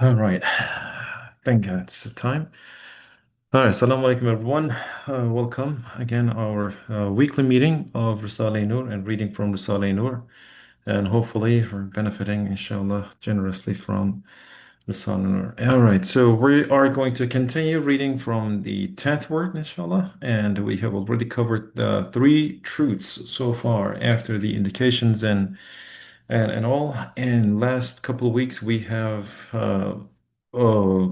All right. I think it's the time. All right. Assalamu alaikum, everyone. Welcome again, our weekly meeting of Risale Nur and reading from Risale Nur. And hopefully, we're benefiting, inshallah, generously from Risale Nur. All right. So, we are going to continue reading from the 10th word, inshallah. And we have already covered the three truths so far after the indications and all. In last couple of weeks, we have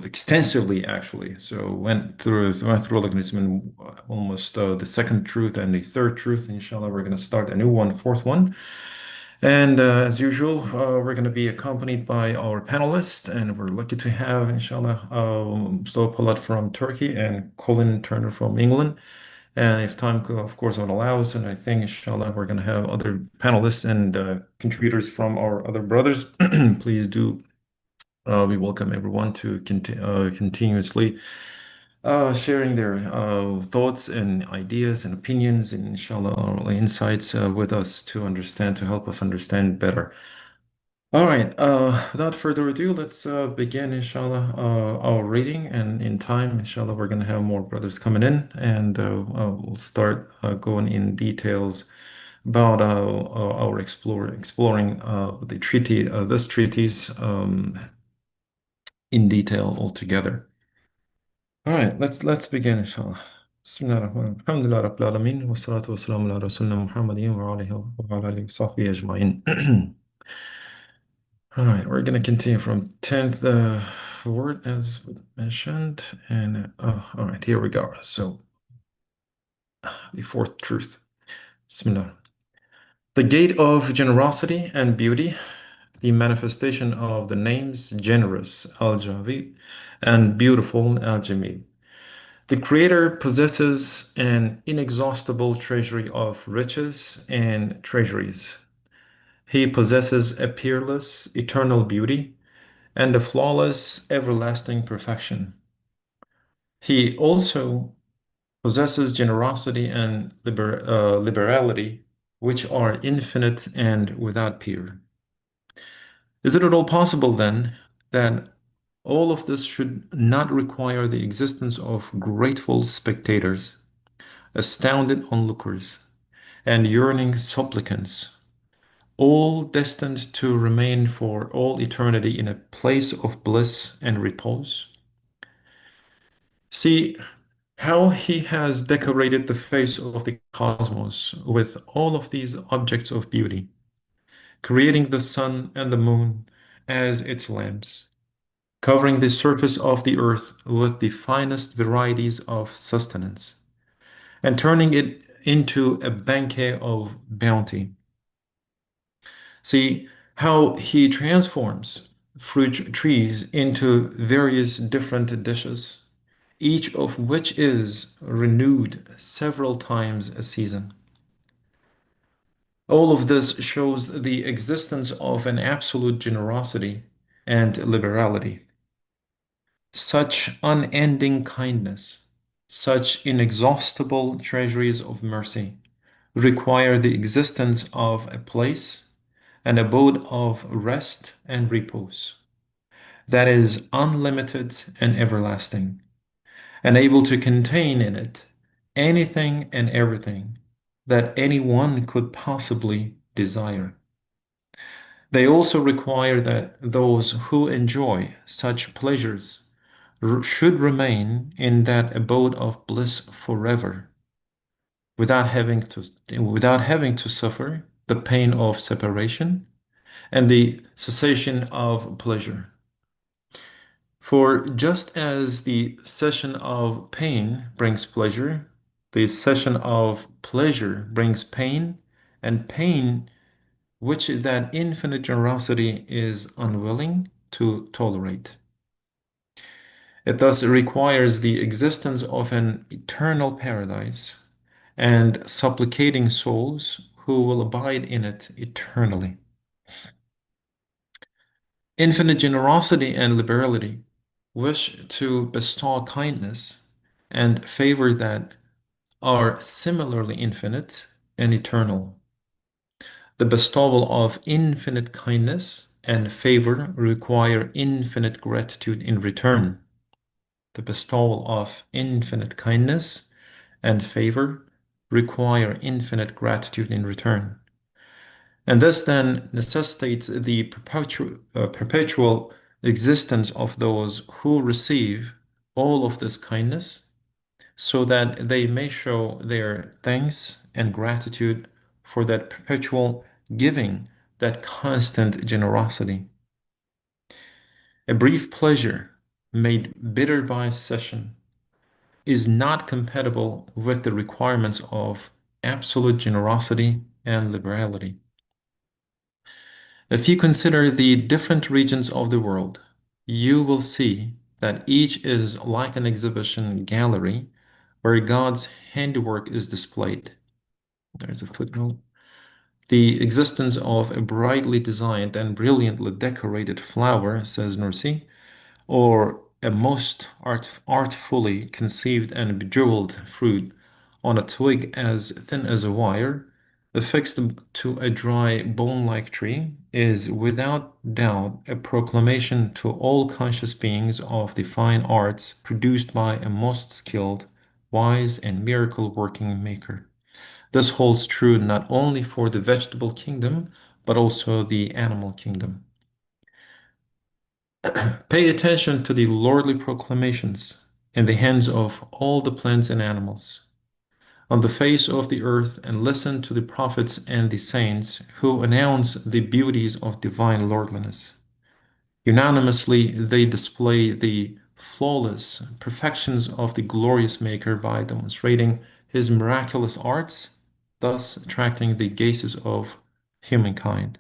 extensively actually. So went through like it's been almost the second truth and the third truth. Inshallah, we're gonna start a new one, fourth one. And as usual, we're going to be accompanied by our panelists, and we're lucky to have, inshallah, Mustafa Polat from Turkey and Colin Turner from England. And if time, of course, allows, and I think, inshallah, we're going to have other panelists and contributors from our other brothers. Please do we welcome everyone to continuously sharing their thoughts and ideas and opinions and, inshallah, our insights with us to help us understand better. All right, without further ado, let's begin, inshallah, our reading. And in time, inshallah, we're going to have more brothers coming in, and we'll start going in details about our exploring the treaty, this treatise in detail altogether. All right, let's begin, inshallah. Bismillahirrahmanirrahim. Alhamdulillah Rabbil Alameen. Wassalatu wassalamu ala Rasulina Muhammadin wa ala alihi wa sahbihi ajma'in. All right, we're going to continue from 10th word as we mentioned. And all right, here we go. So, the fourth truth. Bismillah. The gate of generosity and beauty, the manifestation of the names generous, Al-Javid, and beautiful, Al-Jamid. The Creator possesses an inexhaustible treasury of riches and treasuries. He possesses a peerless, eternal beauty and a flawless, everlasting perfection. He also possesses generosity and liberality, which are infinite and without peer. Is it at all possible, then, that all of this should not require the existence of grateful spectators, astounded onlookers, and yearning supplicants, all destined to remain for all eternity in a place of bliss and repose? See how he has decorated the face of the cosmos with all of these objects of beauty, creating the sun and the moon as its lamps, covering the surface of the earth with the finest varieties of sustenance, and turning it into a banquet of bounty. See how he transforms fruit trees into various different dishes, each of which is renewed several times a season. All of this shows the existence of an absolute generosity and liberality. Such unending kindness, such inexhaustible treasuries of mercy require the existence of a place, an abode of rest and repose that is unlimited and everlasting, and able to contain in it anything and everything that anyone could possibly desire. They also require that those who enjoy such pleasures should remain in that abode of bliss forever, without having to suffer the pain of separation and the cessation of pleasure. For just as the cessation of pain brings pleasure, the cessation of pleasure brings pain, and pain which that infinite generosity is unwilling to tolerate. It thus requires the existence of an eternal paradise and supplicating souls who will abide in it eternally. Infinite generosity and liberality wish to bestow kindness and favor that are similarly infinite and eternal. The bestowal of infinite kindness and favor require infinite gratitude in return. The bestowal of infinite kindness and favor require infinite gratitude in return. And this then necessitates the perpetual existence of those who receive all of this kindness so that they may show their thanks and gratitude for that perpetual giving, that constant generosity. A brief pleasure made bitter by cessation is not compatible with the requirements of absolute generosity and liberality. If you consider the different regions of the world, you will see that each is like an exhibition gallery where God's handiwork is displayed. There's a footnote. The existence of a brightly designed and brilliantly decorated flower, says Nursi, or a most artfully conceived and bejeweled fruit on a twig as thin as a wire, affixed to a dry bone-like tree, is without doubt a proclamation to all conscious beings of the fine arts produced by a most skilled, wise, and miracle-working maker. This holds true not only for the vegetable kingdom, but also the animal kingdom. Pay attention to the lordly proclamations in the hands of all the plants and animals on the face of the earth, and listen to the prophets and the saints who announce the beauties of divine lordliness. Unanimously, they display the flawless perfections of the glorious Maker by demonstrating his miraculous arts, thus attracting the gazes of humankind.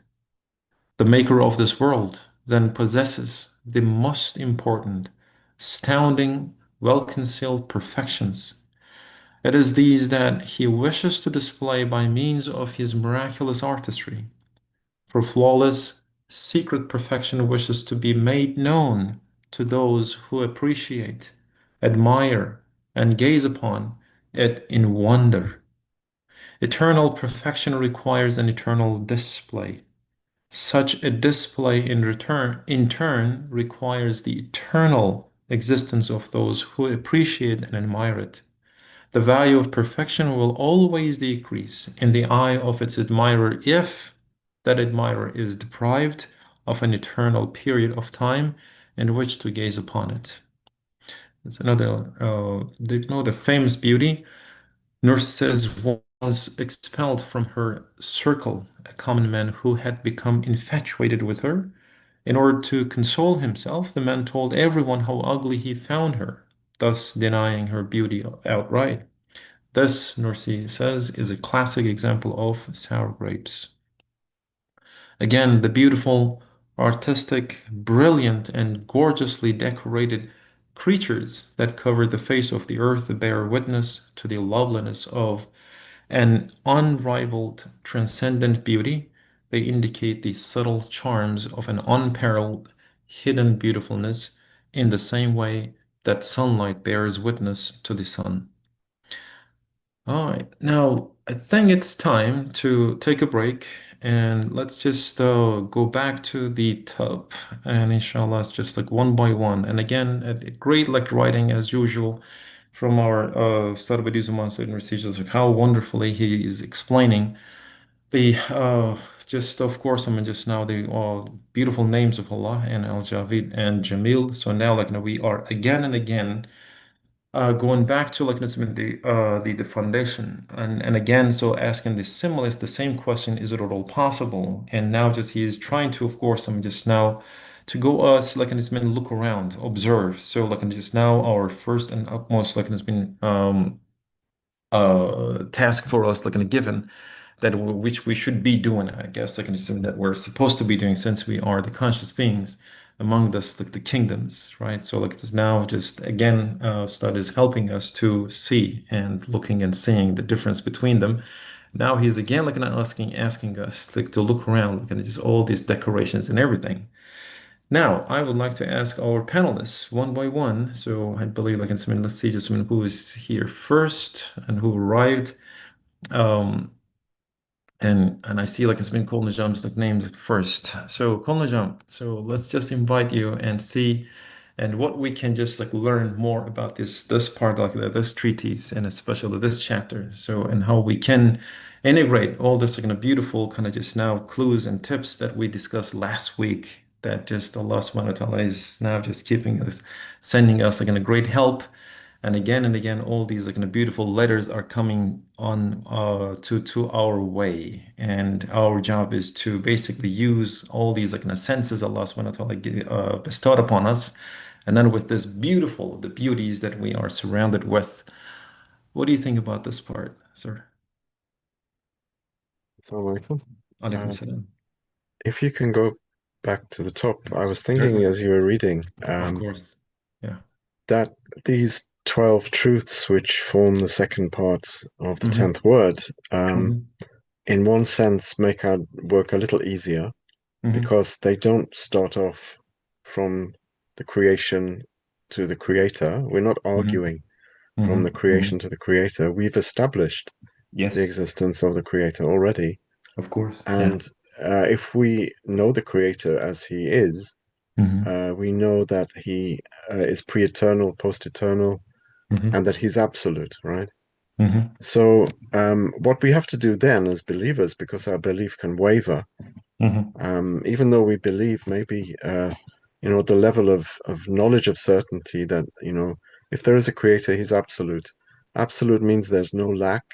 The Maker of this world then possesses the most important, astounding, well-concealed perfections. It is these that he wishes to display by means of his miraculous artistry. For flawless, secret perfection wishes to be made known to those who appreciate, admire, and gaze upon it in wonder. Eternal perfection requires an eternal display. Such a display in turn requires the eternal existence of those who appreciate and admire it. The value of perfection will always decrease in the eye of its admirer if that admirer is deprived of an eternal period of time in which to gaze upon it. It's another, they know the famous beauty. Nurse says was expelled from her circle, a common man who had become infatuated with her. In order to console himself, the man told everyone how ugly he found her, thus denying her beauty outright. This, Nursi says, is a classic example of sour grapes. Again, the beautiful, artistic, brilliant, and gorgeously decorated creatures that cover the face of the earth bear witness to the loveliness of an unrivaled, transcendent beauty. They indicate the subtle charms of an unparalleled, hidden beautifulness in the same way that sunlight bears witness to the sun. All right, now I think it's time to take a break and let's just go back to the tub and inshallah it's just like one by one. And again, a great like writing as usual from our Start with Uzuman Sayyid Rasids, like how wonderfully he is explaining the just of course I mean just now the beautiful names of Allah and Al Javid and Jamil. So now like now we are again and again going back to like let's the the foundation and again so asking the similest the same question, is it at all possible? And now just he is trying to of course I'm just now to go like and it's been look around, observe. So like and just now our first and utmost like it's been task for us like in a given that which we should be doing, I guess I can assume that we're supposed to be doing since we are the conscious beings among this like the kingdoms, right? So like it's now just again studies helping us to see and looking and seeing the difference between them. Now he's again like asking us like to look around, like at just all these decorations and everything. Now I would like to ask our panelists one by one. So I believe like in some let's see just who is here first and who arrived. Um, And I see like it's been Kul Najam's like named first. So Kul Najam, so let's just invite you and see and what we can just like learn more about this part like this treatise and especially this chapter. So and how we can integrate all this like in a beautiful kind of just now clues and tips that we discussed last week that just Allah subhanahu wa ta'ala is now just keeping us sending us like in a great help and again, all these like beautiful letters are coming on to our way, and our job is to basically use all these like senses Allah subhanahu wa ta'ala bestowed upon us, and then with this beautiful the beauties that we are surrounded with. What do you think about this part, sir? Assalamu alaikum. Alaikum Uh, salam. if you can go back to the top, I was thinking Certainly, as you were reading of course. Yeah. that these 12 truths, which form the second part of the Mm-hmm. 10th word, Mm-hmm. in one sense make our work a little easier Mm-hmm. because they don't start off from the creation to the creator. We're not Mm-hmm. arguing from the Mm-hmm. Mm-hmm. creation to the creator. We've established the Yes, existence of the creator already. of course. Yeah. And if we know the creator as he is, Mm-hmm. we know that he is pre-eternal, post-eternal, Mm-hmm. and that he's absolute, right? Mm-hmm. So, what we have to do then as believers, because our belief can waver, Mm-hmm. even though we believe maybe, the level of knowledge of certainty that, if there is a creator, he's absolute. Absolute means there's no lack,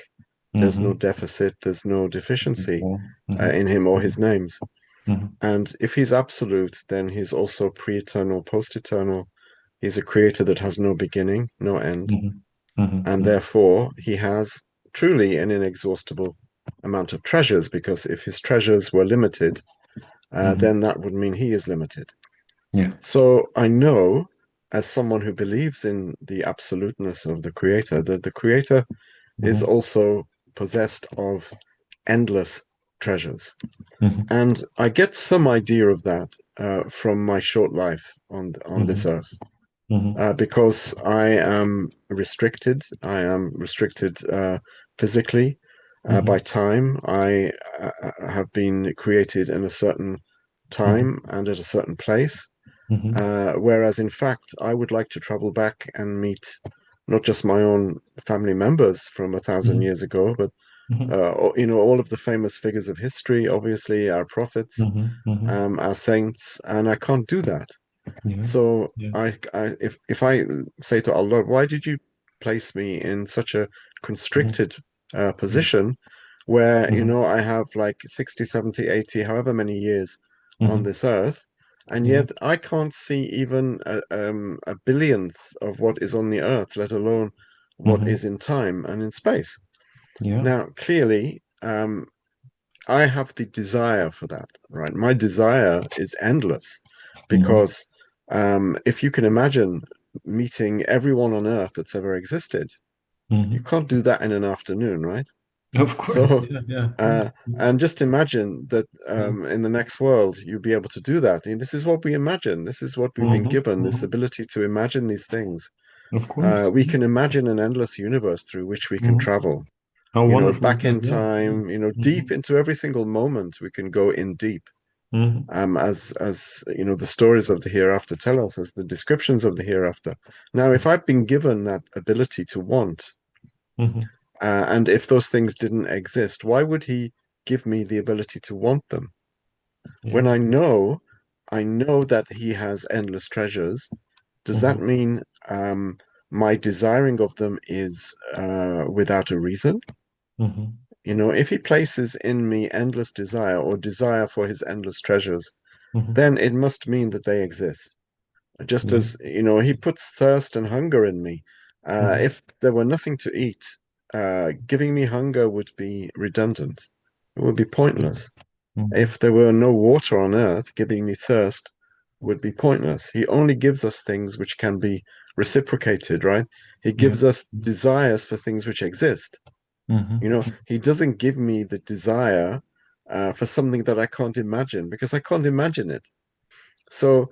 there's no Mm-hmm. deficit, there's no deficiency Mm-hmm. in him or his Mm-hmm. names. Mm-hmm. And if he's absolute, then he's also pre-eternal, post-eternal. He's a creator that has no beginning, no end, Mhm, mhm, and mhm, therefore he has truly an inexhaustible amount of treasures, because if his treasures were limited, mhm. then that would mean he is limited. Yeah. So I know, as someone who believes in the absoluteness of the creator, that the creator is Mhm, also possessed of endless treasures. mhm, And I get some idea of that from my short life on this mhm, earth, mhm, because I am restricted. I am restricted physically by mhm, time. I have been created in a certain mhm, time and at a certain place. mhm, Whereas, in fact, I would like to travel back and meet not just my own family members from 1,000 years ago, but mhm, all of the famous figures of history, obviously our prophets, mhm, mhm. our saints, and I can't do that. Yeah. So Yeah. if I say to Allah, why did you place me in such a Mhm, constricted position where, mhm, I have like 60, 70, 80, however many years on mhm. this earth, and Yeah. yet I can't see even a billionth of what is on the earth, let alone what Mhm. is in time and in space. Yeah. Now, clearly, I have the desire for that, right? My desire is endless Mhm, because if you can imagine meeting everyone on earth that's ever existed, you mhm. can't do that in an afternoon, right? Of course. So, Yeah. Yeah. Yeah. uh, and just imagine that in the next world, you'll be able to do that. And this is what we imagine. This is what we've been Mhm, given, this mhm. ability to imagine these things. Of course. We can imagine an endless universe through which we can Mhm. travel, How wonderful is back that? in Yeah. Yeah. time, deep Mhm, into every single moment. We can go in deep, mhm, as the stories of the hereafter tell us, as the descriptions of the hereafter. Now, if I've been given that ability to want, mhm. and if those things didn't exist, why would he give me the ability to want them when Yeah. I know that he has endless treasures? Does that Mhm, mean my desiring of them is without a reason? mhm. If he places in me endless desire or desire for his endless treasures, Mhm. then it must mean that they exist. Just Yeah. as, he puts thirst and hunger in me. Mhm, If there were nothing to eat, giving me hunger would be redundant. It would be mhm, pointless. mhm. If there were no water on earth, giving me thirst would be pointless. He only gives us things which can be reciprocated, right? He Yeah. gives us desires for things which exist. Mhm, He doesn't give me the desire for something that I can't imagine because I can't imagine it. So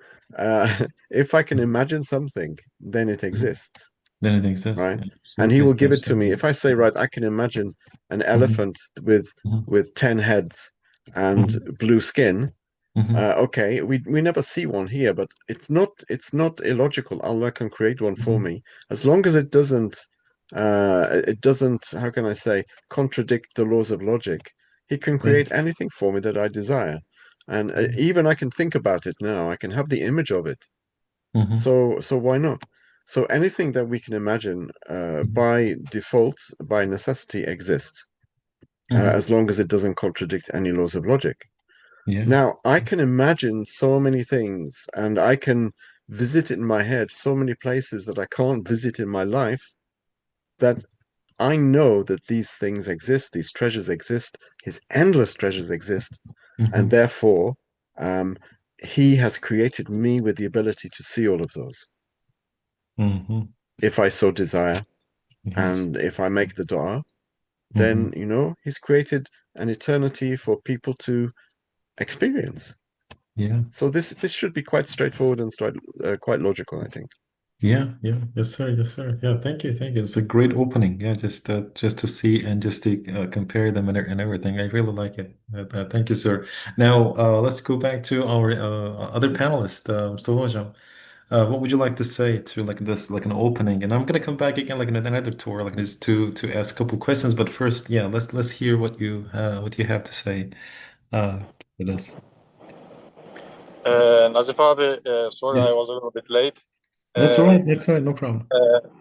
if I can imagine something, then it mhm. exists. Then it exists. right? Yeah, And he will absolutely. give it to me. Absolutely. If I say, right, I can imagine an Hmm. elephant with Hmm. 10 heads and Hmm. blue skin. Hmm. Okay, we never see one here, but it's not illogical. Allah can create one for Hmm. me as long as it doesn't, how can I say, contradict the laws of logic. He can Yeah. create anything for me that I desire, and even I can think about it now. I can have the image of it. Hmm. So why not? So anything that we can imagine by default, by necessity, exists Hmm. as long as it doesn't contradict any laws of logic. Yeah. Now, I can imagine so many things and I can visit in my head so many places that I can't visit in my life that I know that these things exist, these treasures exist, his endless treasures exist, and Hmm. therefore, um, he has created me with the ability to see all of those Hmm. if I so desire. Yes. And if I make the dua, Hmm. then, he's created an eternity for people to experience. Yeah. So this should be quite straightforward and quite logical, I think. Yeah, yeah, yes, sir, yes, sir. Yeah, thank you, thank you. It's a great opening. Yeah, just to see and just to compare them and everything. I really like it. Thank you, sir. Now, let's go back to our other panelist, Mr. Hojam. What would you like to say to like this, like an opening? And I'm gonna come back again, like in another tour, like just to ask a couple questions. But first, yeah, let's hear what you have to say uh for this. Nazif abi, sorry I Yes, was a little bit late. that's all Uh, right. That's all right. No problem.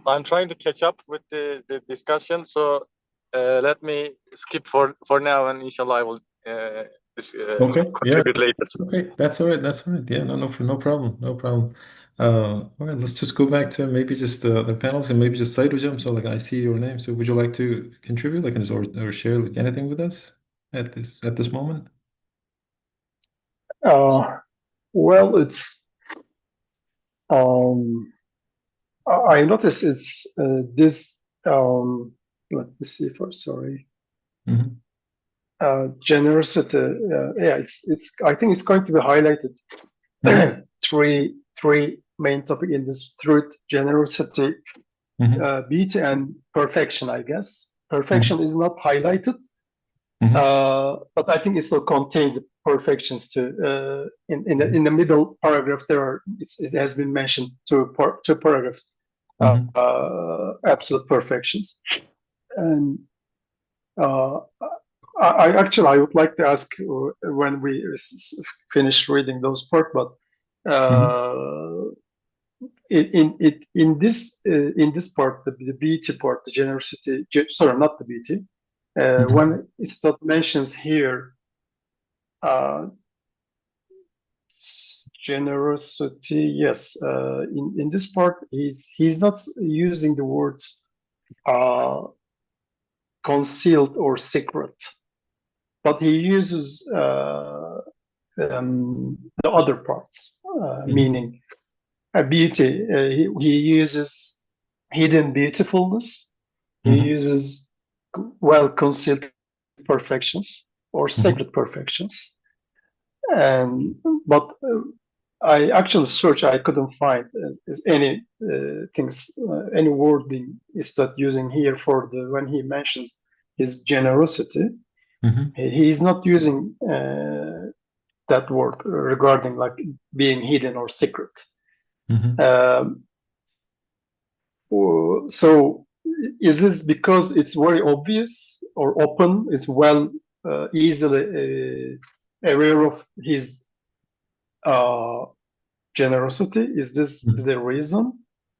I'm trying to catch up with the discussion, so let me skip for now, and inshallah I will Okay. Yeah. contribute later. Okay, that's all right. That's all right. Yeah, no problem. No problem. All right, let's just go back to maybe just the panels and maybe just side jump. So, like, I see your name. So, would you like to contribute, like, or share like anything with us at this moment? Uh, well, it's um, I noticed it's this. Let me see for sorry. Mm-hmm. Generosity. Yeah, it's. I think it's going to be highlighted. Mm-hmm. Three main topic in this: truth, generosity, Mm-hmm. beauty, and perfection. I guess Mm-hmm. perfection is not highlighted, Mm-hmm. but I think it still contains the perfections too. In the middle paragraph, it has been mentioned two paragraphs, Mm-hmm. absolute perfections. And uh, I would like to ask when we finish reading those part, but Mm-hmm. uh, in this part, the beauty part, the generosity, sorry, not the beauty. Mm-hmm. When it's not mentions here, uh, generosity, yes. In this part, he's not using the words uh, concealed or secret, but he uses the other parts, Mm-hmm. meaning beauty. He uses hidden beautifulness. He Mm-hmm. uses well concealed perfections or Mm-hmm. sacred perfections. And but I actually searched. I couldn't find any things, any wording is that using here for the when he mentions his generosity. Mm-hmm. He is not using that word regarding like being hidden or secret. Mm-hmm. Um, so is this because it's very obvious or open? It's well easily aware of his uh, generosity. Is this the reason?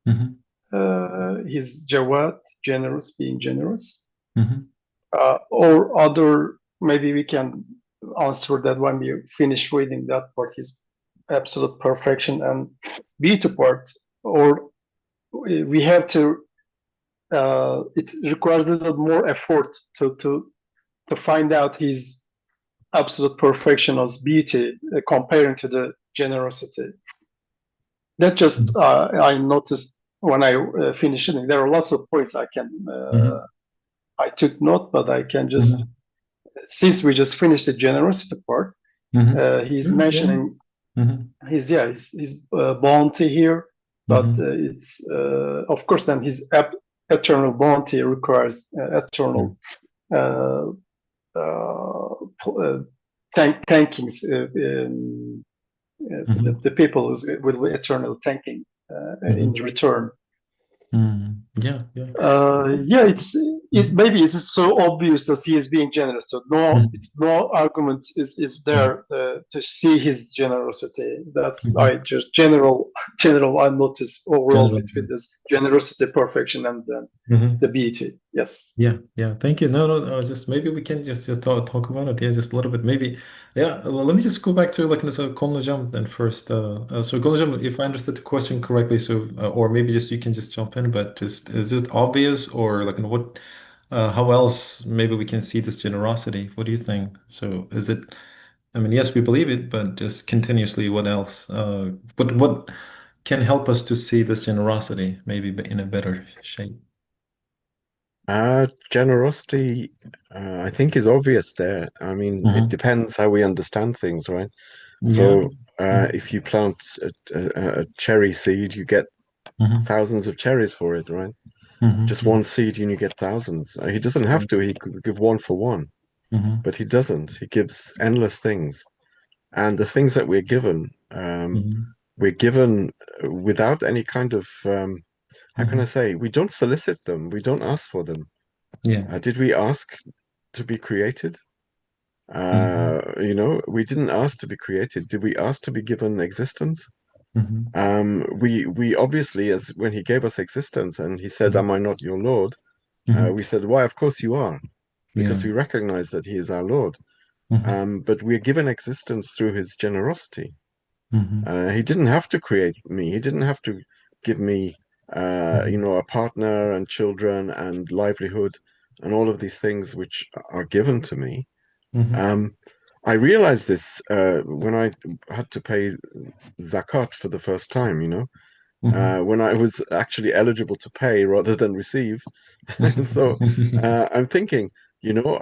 Mm-hmm. His Jawad, generous, being generous, Mm-hmm. or other. Maybe we can answer that when we finish reading that part. His absolute perfection and beauty part, or we have to. It requires a little more effort to find out his absolute perfection as beauty comparing to the generosity. That just I noticed when I finished it. There are lots of points Mm-hmm. I took note, but I can just Mm-hmm. since we just finished the generosity part, Mm-hmm. he's Yeah, yeah. mentioning Mm-hmm. his bounty here, but it's of course then his eternal bounty requires eternal thankings. The people will be eternal thanking in return. Yeah, yeah. Yeah, maybe it's so obvious that he is being generous. So it's no argument is there to see his generosity. That's I just general I notice overall between this generosity, perfection, and the beauty. Yes. Yeah, yeah. Thank you. No. Just maybe we can just talk about it. Yeah, just a little bit. Maybe. Yeah. Well, let me just go back to like this Konujam then first. So Konujam, if I understood the question correctly, so or maybe just you can just jump in, but just is it obvious or like in what? How else maybe we can see this generosity? What do you think? So is it? I mean, yes, we believe it, but just continuously, what else? What can help us to see this generosity maybe in a better shape? Generosity, I think, is obvious there. I mean, it depends how we understand things, right? Yeah. So, if you plant a cherry seed, you get thousands of cherries for it, right? Just one seed and you get thousands. He doesn't have to. He could give one for one, but he doesn't. He gives endless things. And the things that we're given without any kind of, how can I say, we don't solicit them. We don't ask for them. Yeah. Did we ask to be created? We didn't ask to be created. Did we ask to be given existence? We obviously, as when he gave us existence and he said, "Am I not your Lord?" We said, "Why, of course you are," because Yeah. we recognize that he is our Lord. But we're given existence through his generosity. He didn't have to create me. He didn't have to give me, a partner and children and livelihood and all of these things which are given to me. I realized this when I had to pay zakat for the first time, when I was actually eligible to pay rather than receive. So I'm thinking,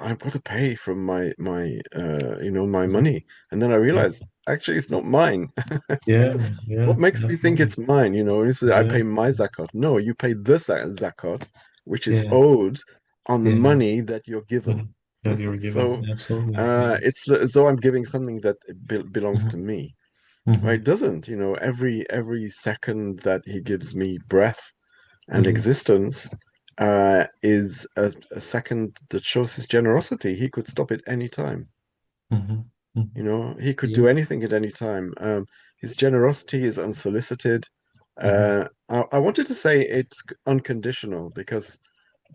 I've got to pay from my money. And then I realized, actually, it's not mine. Yeah, yeah, What makes me think absolutely. it's mine? You say, I Yeah, pay my zakat. No, you pay the zakat, which is yeah, owed on the yeah. money that you're given. That you were given. So Absolutely. Yeah. it's as though I'm giving something that belongs to me. Well, it Hmm. doesn't. Every second that he gives me breath and Hmm. existence is a second that shows his generosity. He could stop it any time. Hmm. Hmm. He could Yeah. do anything at any time. His generosity is unsolicited. Hmm. I wanted to say it's unconditional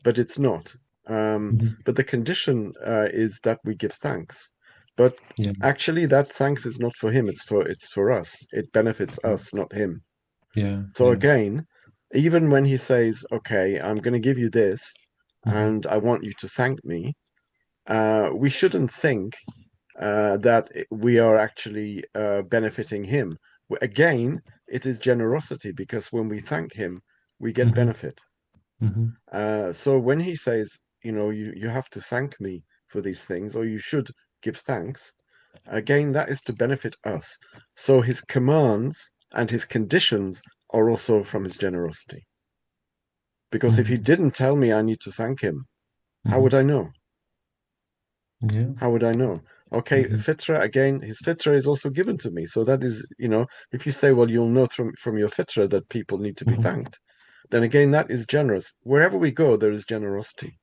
but it's not. Hmm. But the condition is that we give thanks. But Yeah. actually, that thanks is not for him. It's for us. It benefits us, not him. Yeah. So Yeah. again, even when he says, "Okay, I'm going to give you this, Hmm. and I want you to thank me," we shouldn't think that we are actually benefiting him. Again, it is generosity because when we thank him, we get Hmm. benefit. Hmm. So when he says, you have to thank me for these things, or you should give thanks, again, that is to benefit us. So his commands and his conditions are also from his generosity. Because if he Hmm. didn't tell me I need to thank him, how would Hmm. I know? Yeah. How would I know? Okay, Hmm. fitra, again, his fitra is also given to me. So that is, if you say, well, you'll know from your fitra that people need to be Hmm. thanked, then again, that is generous. Wherever we go, there is generosity.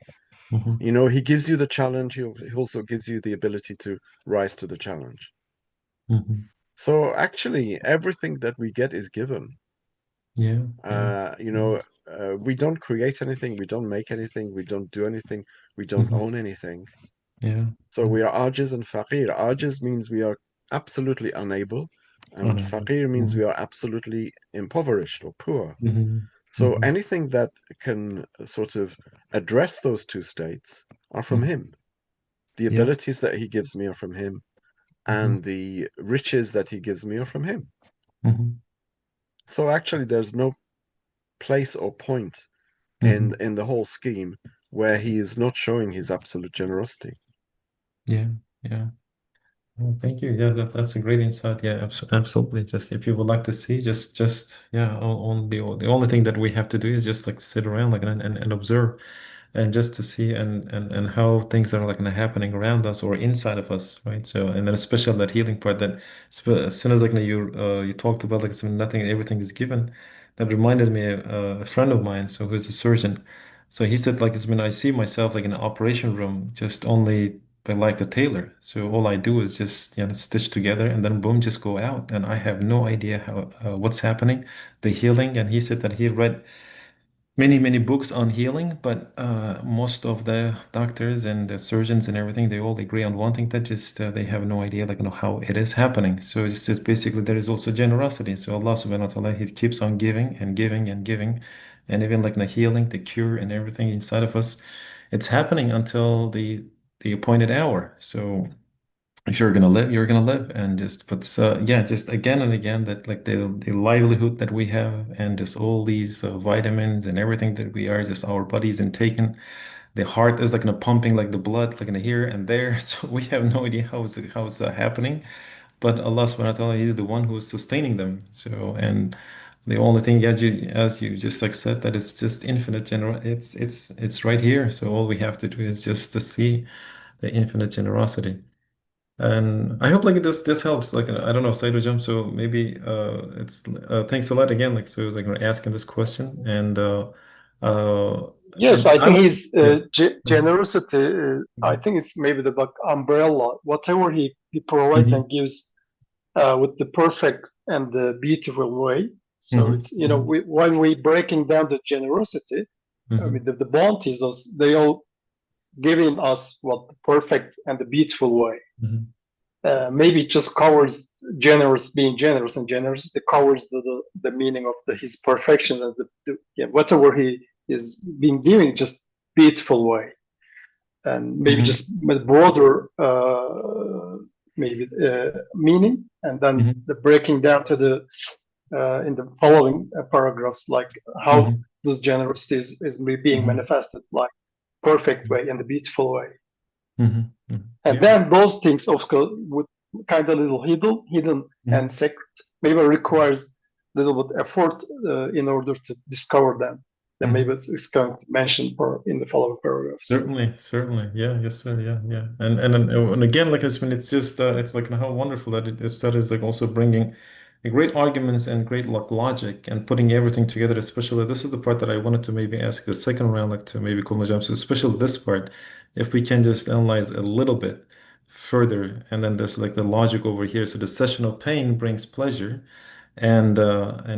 Hmm. He gives you the challenge. He also gives you the ability to rise to the challenge. Hmm. So actually, everything that we get is given. Yeah. Yeah. We don't create anything. We don't make anything. We don't do anything. We don't Hmm. own anything. Yeah. So Yeah. we are ajiz and faqir. Ajiz means we are absolutely unable, and Unable. faqir means Hmm. we are absolutely impoverished or poor. Hmm. So Hmm. anything that can sort of address those two states are from Hmm. him. The Yeah. abilities that he gives me are from him, Hmm. and the riches that he gives me are from him. Hmm. So actually, there's no place or point in Hmm. in the whole scheme where he is not showing his absolute generosity. Yeah. Yeah. Oh, thank you. Yeah, that's a great insight. Yeah, absolutely. Just if you would like to see, just yeah, on the only thing that we have to do is just like sit around like and observe, and just to see and how things are like happening around us or inside of us, right? So and then especially that healing part that as soon as like you talked about like some nothing, everything is given, that reminded me of a friend of mine, so who's a surgeon. So he said like it's when I see myself like in an operation room, just only by like a tailor. So all I do is just stitch together and then boom, just go out, and I have no idea how what's happening, the healing. And he said that he read many books on healing, but most of the doctors and the surgeons and everything, they all agree on one thing, that just they have no idea like how it is happening. So it's just basically there is also generosity. So Allah subhanahu wa ta'ala, he keeps on giving and giving and giving, and even like the healing, the cure and everything inside of us, it's happening until the appointed hour. So if you're gonna live, you're gonna live, and just but yeah, just again and again, that like the livelihood that we have, and just all these vitamins and everything that we are, just our bodies intaking, the heart is like pumping like the blood like in here and there. So we have no idea how it's happening, but Allah subhanahu wa ta'ala is the one who is sustaining them. So and the only thing, yeah, as you just like said, that it's just infinite it's right here. So all we have to do is just to see the infinite generosity. And I hope like this helps. Like I don't know, Saito Jump. So maybe it's thanks a lot again. Like so, like asking this question, uh Yes, I think I'm his yeah. generosity, I Mhm. think it's maybe the like umbrella, whatever he provides and Mhm. gives with the perfect and the beautiful way. So Mhm. it's, Mhm. when we breaking down the generosity, I mean, Mhm. the bounties, they all giving us what the perfect and the beautiful way. Mhm. Maybe it just covers generous, being generous, and generosity covers the meaning of his perfection as yeah, whatever he is being giving, just beautiful way, and maybe Mhm. just with broader maybe meaning, and then Mhm. the breaking down to the in the following paragraphs, like how Mhm. this generosity is being Mhm. manifested, like perfect way and the beautiful way. Mhm. Mhm. And Yeah. then those things, of course, would kind of little hidden and Mhm. secret, maybe requires a little bit effort in order to discover them. Then maybe Mhm. it's going to mention for in the following paragraphs. Certainly, certainly. Yeah, yes, sir. Yeah, yeah. And again, like it's when it's just it's like how wonderful that it is, that is like also bringing great arguments and great like logic and putting everything together. Especially this is the part that I wanted to maybe ask the second round, like to maybe call jumps, especially this part. If we can just analyze a little bit further, and then there's like the logic over here. So the session of pain brings pleasure, and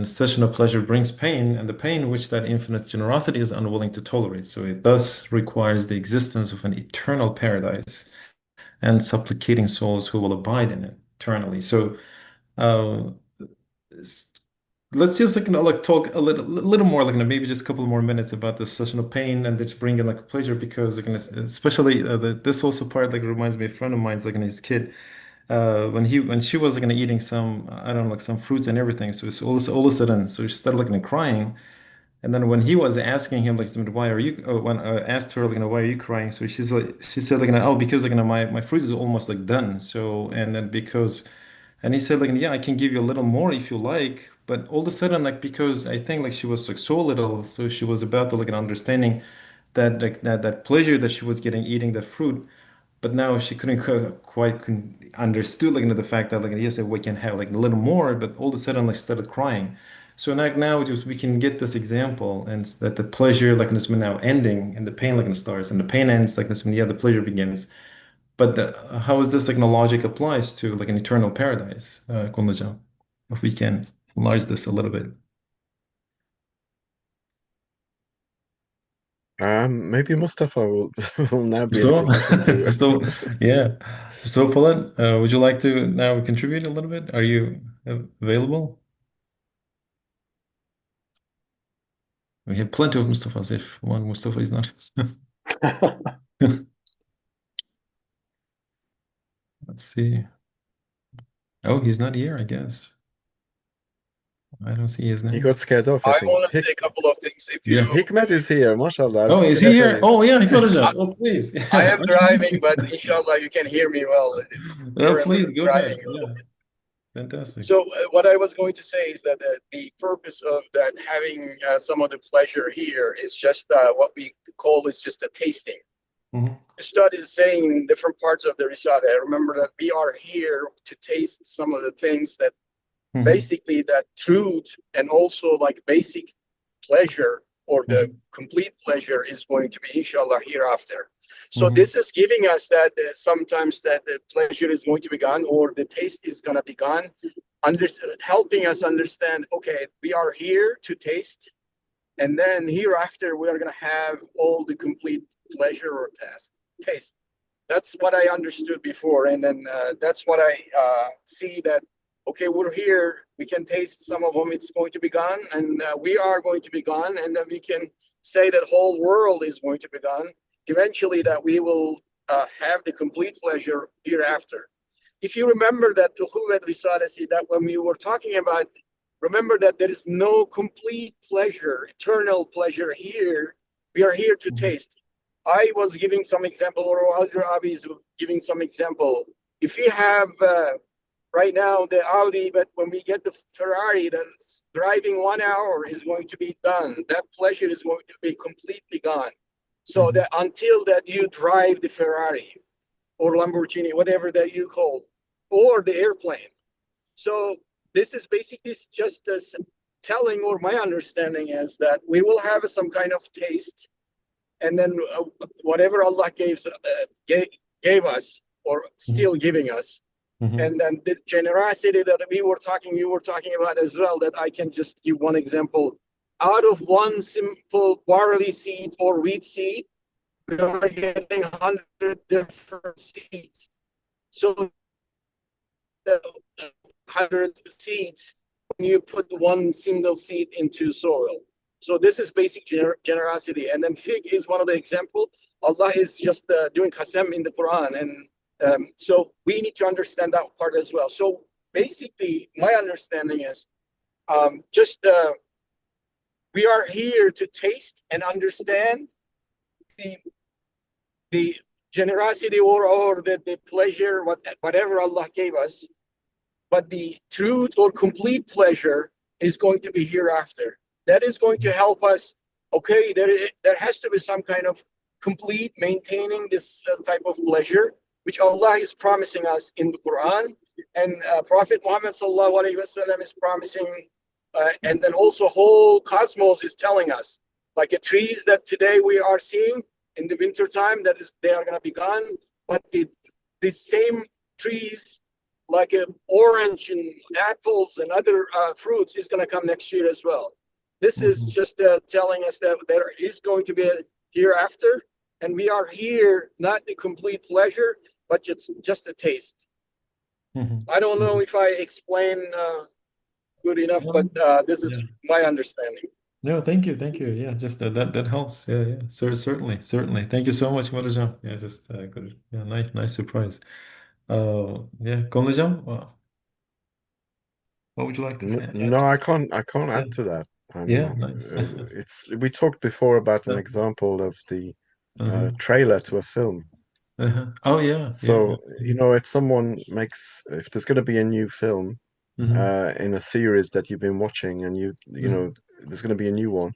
cessation of pleasure brings pain, and the pain which that infinite generosity is unwilling to tolerate. So it thus requires the existence of an eternal paradise and supplicating souls who will abide in it eternally. So uh, s- let's just like talk a little more, like maybe just a couple more minutes about this session of pain, and just bring in like pleasure, because like especially this also part like reminds me of a friend of mine's like in his kid, when she was like eating some, I don't know, like some fruits and everything. So it's all of a sudden, so she started like crying. And then when he was asking him like, why are you? When I asked her like, why are you crying? So she said like, oh, because like my fruit is almost like done. So and then because, and he said like, yeah, I can give you a little more if you like. But all of a sudden, like because I think like she was like so little, so she was about to like an understanding that like that pleasure that she was getting eating the fruit, but now she couldn't quite understood like the fact that like yes, we can have like a little more, but all of a sudden like started crying. So now just we can get this example, and that the pleasure like this now ending, and the pain like starts, and the pain ends like this when yeah the pleasure begins. But how is this like the logic applies to like an eternal paradise, Kundajan? If we can enlarge this a little bit. Maybe Mustafa will will now be in a So, position to. so yeah. So, Poland, would you like to now contribute a little bit? Are you available? We have plenty of Mustafas if one Mustafa is not. Let's see. Oh, he's not here, I guess. I don't see his He name. got scared off, I I think. want to say a couple of things. If you, Yeah. Hikmet is here, mashallah. I was Oh, just is he gonna tell here? you. Oh, yeah, Hikmat I, Hocam. Oh, please. I am Yeah. driving, but inshallah you can hear me well. No, Here I'm please go driving ahead. a little Yeah, bit. fantastic. So what I was going to say is that the purpose of that having some of the pleasure here is just what we call is just a tasting. Mhm. The study is saying in different parts of the Risale, remember that we are here to taste some of the things that Mhm. basically that truth and also like basic pleasure or the Mhm. complete pleasure is going to be inshallah hereafter. So Mhm. this is giving us that sometimes that the pleasure is going to be gone or the taste is going to be gone, helping us understand, okay, we are here to taste, and then hereafter we are going to have all the complete pleasure or taste. That's what I understood before, and then that's what I see that. Okay, we're here. We can taste some of them. It's going to be gone, and we are going to be gone, and then we can say that whole world is going to be gone. Eventually, that we will have the complete pleasure hereafter. If you remember that that when we were talking about, remember that there is no complete pleasure, eternal pleasure here. We are here to Mhm. taste. I was giving some example, or other Abis giving some example. If we have right now the Audi, but when we get the Ferrari that's driving 1 hour is going to be done. That pleasure is going to be completely gone. So Mhm. that until that you drive the Ferrari or Lamborghini, whatever that you call, or the airplane. So this is basically just as telling, or my understanding is that we will have some kind of taste, and then whatever Allah gave us or still giving us, Mhm. and then the generosity that you were talking about as well, that I can just give one example. Out of one simple barley seed or wheat seed, we are getting 100 different seeds. So the 100 seeds when you put one single seed into soil. So this is basic generosity. And then fig is one of the example. Allah is just doing qasam in the Quran. And so we need to understand that part as well. So basically, my understanding is just we are here to taste and understand the the generosity or the pleasure, whatever Allah gave us. But the truth or complete pleasure is going to be hereafter. That is going to help us. Okay, there has to be some kind of complete maintaining this type of pleasure, which Allah is promising us in the Quran, and Prophet Muhammad sallallahu alaihi wasallam is promising, and then also whole cosmos is telling us, like the trees that today we are seeing in the winter time, that is they are going to be gone, but the same trees like orange and apples and other fruits is going to come next year as well. This is Mhm. just telling us that there is going to be a hereafter, and we are here not the complete pleasure, but just a taste. Mhm. I don't know Mhm. if I explain good enough, but this Yeah. is my understanding. No, thank you. Yeah, just that helps. Yeah, yeah. Certainly. Thank you so much, Hikmat. Yeah, just good. Yeah, nice surprise. Yeah, Konujam, what would you like to say? No, I can't Yeah, add to that. yeah, nice. It's we talked before about an Uh, example of the uh-huh. trailer to a film. Oh yeah, yeah. So, if if there's going to be a new film Mm-hmm. in a series that you've been watching, and Mm-hmm. there's going to be a new one,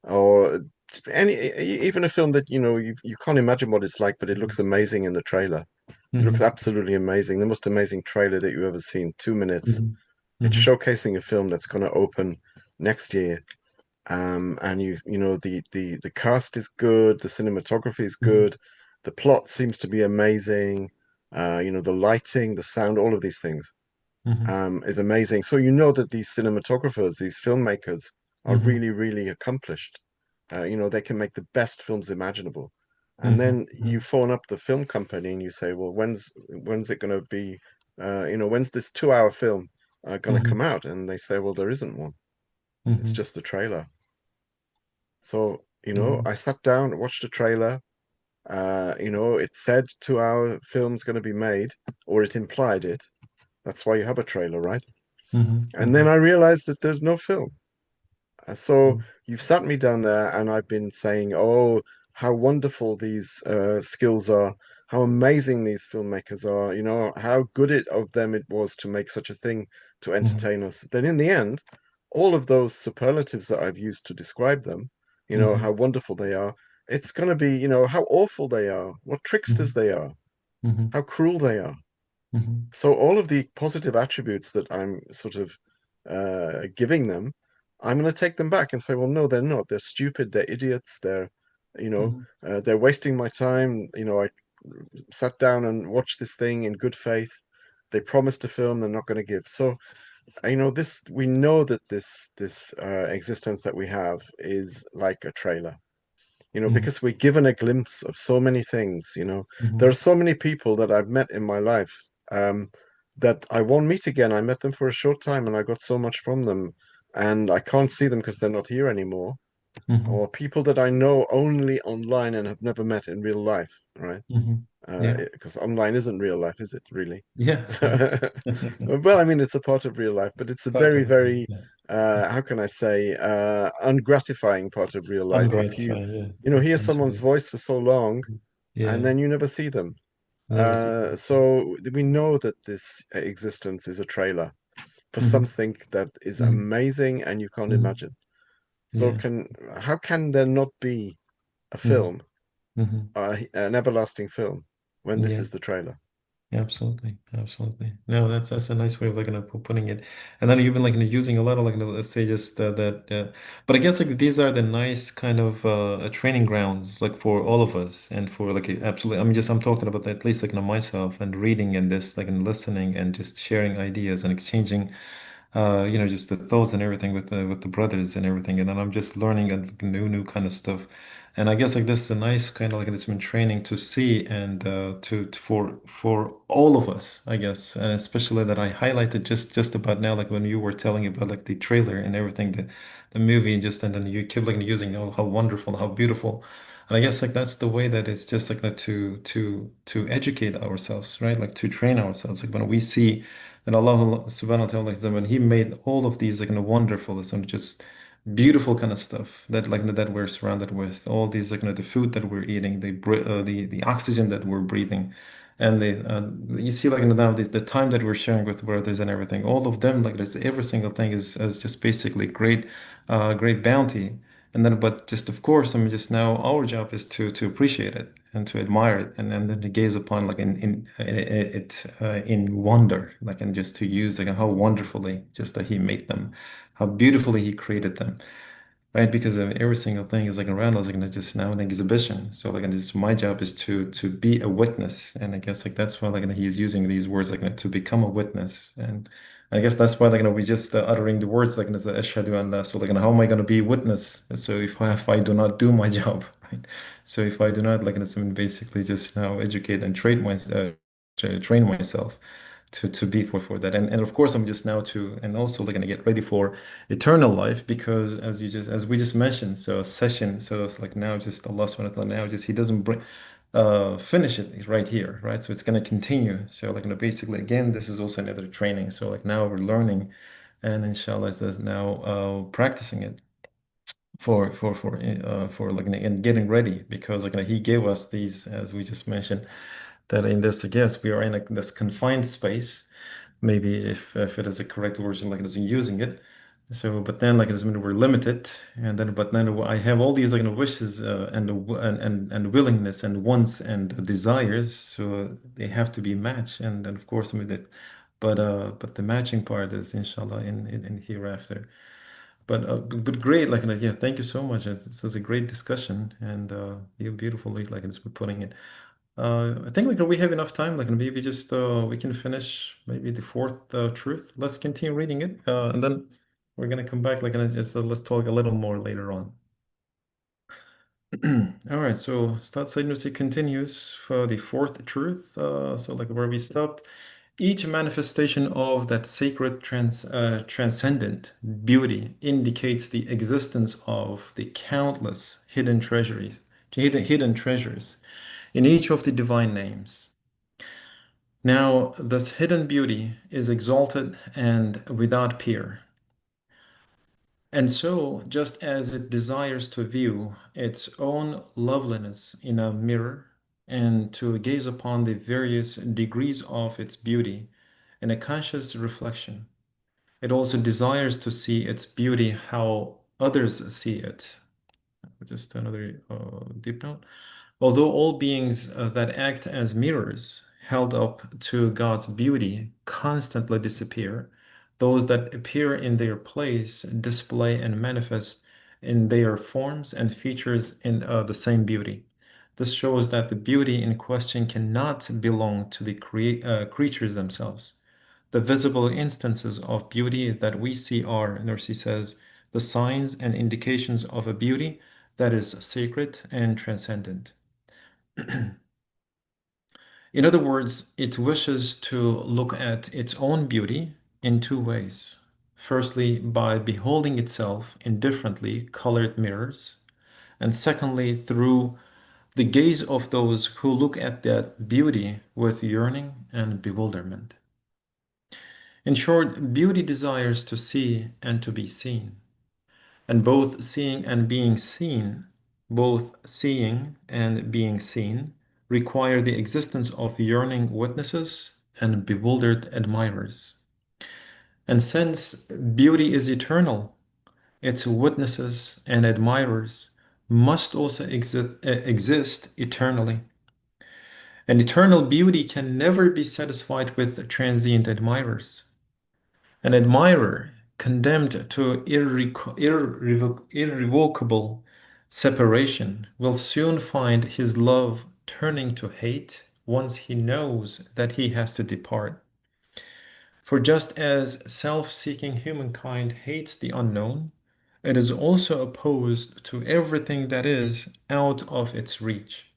or even a film that you can't imagine what it's like, but it looks amazing in the trailer. It looks Mm-hmm. absolutely amazing. The most amazing trailer that you've ever seen. 2 minutes. It's Mm-hmm. showcasing a film that's going to open next year. And the cast is good, the cinematography is Mm-hmm. good, the plot seems to be amazing. The lighting, the sound, all of these things Mm-hmm. is amazing. So you know that these cinematographers, these filmmakers, are Mm-hmm. really, really accomplished. They can make the best films imaginable. And Mm-hmm. then you phone up the film company and you say, well, when's it going to be? When's this 2 hour film going to Mm-hmm. come out? And they say, well, there isn't one. It's Mm-hmm. just a trailer. So, Mm-hmm. I sat down, watched a trailer. It said 2 hour film's going to be made, or it implied it. That's why you have a trailer, right? And then I realized that there's no film. So Mhm. you've sat me down there, and I've been saying, "Oh, how wonderful these skills are! How amazing these filmmakers are! You know, how good it of them it was to make such a thing to Mhm. entertain us." Then in the end, all of those superlatives that I've used to describe them, you know, Mhm. how wonderful they are, it's going to be, you know, how awful they are, what tricksters Mhm. they are, Mhm. how cruel they are. Mhm. So all of the positive attributes that I'm sort of giving them, I'm going to take them back and say, well, no, they're not. They're stupid. They're idiots. Mhm. They're wasting my time. You know, I sat down and watched this thing in good faith. They promised a film they're not going to give. So, you know, we know that this existence that we have is like a trailer, you know, Mhm. because we're given a glimpse of so many things, you know. There are Mhm. so many people that I've met in my life that I won't meet again. I met them for a short time and I got so much from them, and I can't see them because they're not here anymore. Mhm. Or people that I know only online and have never met in real life, right? Mhm. Yeah. Because online isn't real life, is it really? Yeah. Well, I mean, it's a part of real life, but it's a Part very, of it. very, Yeah. how can I say, ungratifying part of real life. If Ungratifying. Yeah. you know, hear someone's Essentially. voice for so long and Yeah. then you never see them. Never see. So we know that this existence is a trailer for Mhm. something that is Mhm. amazing and you can't Mhm. imagine. So Yeah. how can there not be a Mhm. film, Mhm. an everlasting film, when this Yeah. is the trailer? Absolutely, absolutely. No, that's a nice way of like putting it. And then you've been like using a lot of like let's say just that. But I guess like these are the nice kind of training grounds like for all of us and for like absolutely. I'm talking about at least like myself and reading and this like and listening and just sharing ideas and exchanging just the thoughts and everything with the brothers and everything. And then I'm just learning a new kind of stuff. And I guess like this is a nice kind of like it's been training to see and for all of us, I guess, and especially that I highlighted just about now, like when you were telling about like the trailer and everything, the movie, and just and then you kept like using oh how wonderful, how beautiful. And I guess like that's the way that it's just like to educate ourselves, right? Like to train ourselves. Like when we see that Allah subhanahu wa ta'ala, when He made all of these like wonderful and just beautiful kind of stuff that like that we're surrounded with, all these like the food that we're eating, the oxygen that we're breathing, and you see like now the time that we're sharing with brothers and everything, all of them like this every single thing is just basically great bounty. And then, but just of course, I mean, just now our job is to appreciate it and to admire it, and then to gaze upon like in wonder, like and just to use like how wonderfully just that He made them, how beautifully He created them, right? Because every single thing is like around us, like just now an exhibition. So like, and just my job is to be a witness, and I guess like that's why like He's using these words like to become a witness, and I guess that's why like we just uttering the words like as ashhadu an la. So like how am I going to be a witness? So if I do not do my job, right? So if I do not like basically just now educate and train myself to be for that, and of course I'm just now to and also like gonna get ready for eternal life because as we just mentioned, so session, so it's like now just Allah subhanahu wa ta'ala now just He doesn't bring finish it right here, right? So it's going to continue. So like basically again this is also another training. So like now we're learning and inshallah is now practicing it for like and getting ready because like He gave us these as we just mentioned that in this yes we are in this confined space, maybe if it is a correct version like it is using it. So but then like it doesn't mean we're limited, and then but then I have all these like wishes and willingness and wants and desires, so they have to be matched, and of course I mean that but the matching part is inshallah in hereafter. But great, like yeah, thank you so much. It's was a great discussion, and you beautifully like it's putting it. I think like we have enough time. Like maybe just we can finish maybe the fourth truth. Let's continue reading it, and then we're gonna come back. Like and just let's talk a little more later on. All right. So Start Said Nursi continues for the fourth truth. So like where we stopped. Each manifestation of that sacred transcendent beauty indicates the existence of the countless hidden treasures in each of the divine names. Now, this hidden beauty is exalted and without peer. And so, just as it desires to view its own loveliness in a mirror and to gaze upon the various degrees of its beauty in a conscious reflection, it also desires to see its beauty how others see it. Just another deep note. Although all beings that act as mirrors held up to God's beauty constantly disappear, those that appear in their place display and manifest in their forms and features in the same beauty. This shows that the beauty in question cannot belong to the creatures themselves. The visible instances of beauty that we see are, Nursi says, the signs and indications of a beauty that is sacred and transcendent. In other words, it wishes to look at its own beauty in two ways. Firstly, by beholding itself in differently colored mirrors, and secondly, through the gaze of those who look at that beauty with yearning and bewilderment. In short, beauty desires to see and to be seen. And both seeing and being seen, both seeing and being seen, require the existence of yearning witnesses and bewildered admirers. And since beauty is eternal, its witnesses and admirers must also exist eternally. And eternal beauty can never be satisfied with transient admirers. An admirer condemned to irrevocable separation will soon find his love turning to hate once he knows that he has to depart. For just as self-seeking humankind hates the unknown, it is also opposed to everything that is out of its reach.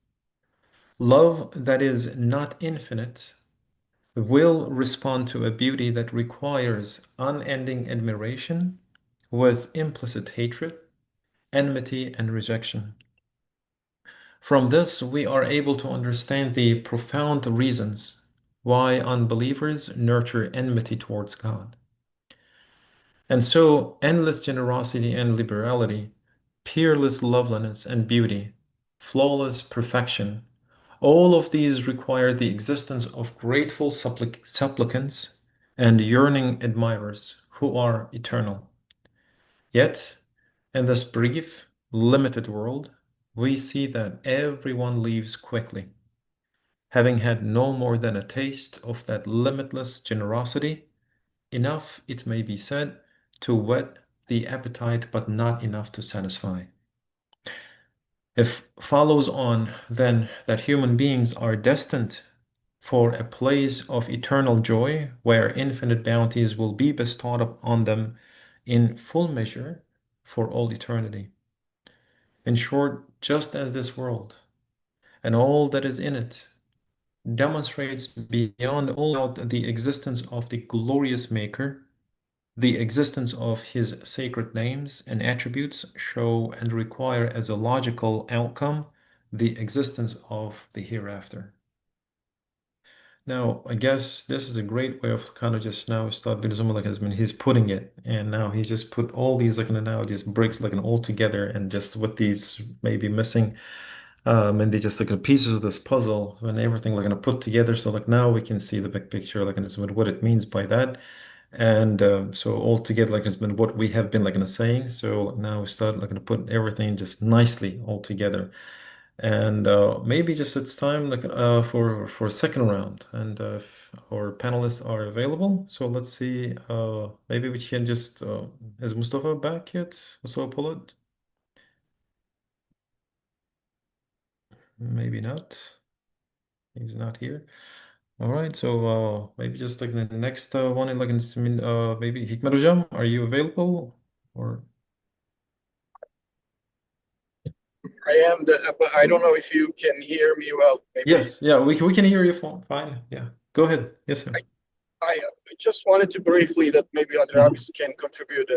Love that is not infinite will respond to a beauty that requires unending admiration with implicit hatred, enmity, and rejection. From this, we are able to understand the profound reasons why unbelievers nurture enmity towards God. And so, endless generosity and liberality, peerless loveliness and beauty, flawless perfection, all of these require the existence of grateful supplicants and yearning admirers who are eternal. Yet, in this brief, limited world, we see that everyone leaves quickly, having had no more than a taste of that limitless generosity, enough, it may be said, to whet the appetite, but not enough to satisfy. It follows on, then, that human beings are destined for a place of eternal joy where infinite bounties will be bestowed upon them in full measure for all eternity. In short, just as this world and all that is in it demonstrates beyond all doubt the existence of the glorious Maker, the existence of his sacred names and attributes show and require as a logical outcome the existence of the hereafter. Now, I guess this is a great way of kind of just now start building like has been he's putting it, and now he just put all these like now just bricks like all together, and just with these maybe missing, and they just like pieces of this puzzle and everything like put together. So like now we can see the big picture, like and it's what it means by that, and so all together like has been what we have been like saying. So now we start like put everything just nicely all together. And maybe just it's time like for a second round, and if our panelists are available. So let's see. Maybe we can just is Mustafa back yet? Mustafa Pullett? Maybe not. He's not here. All right. So maybe just like the next one, like maybe Hikmet Hocam, are you available or? I am but I don't know if you can hear me well. Maybe Yes. Yeah. We can hear you fine. Yeah. Go ahead. Yes, sir. I just wanted to briefly that maybe other Arabs can contribute.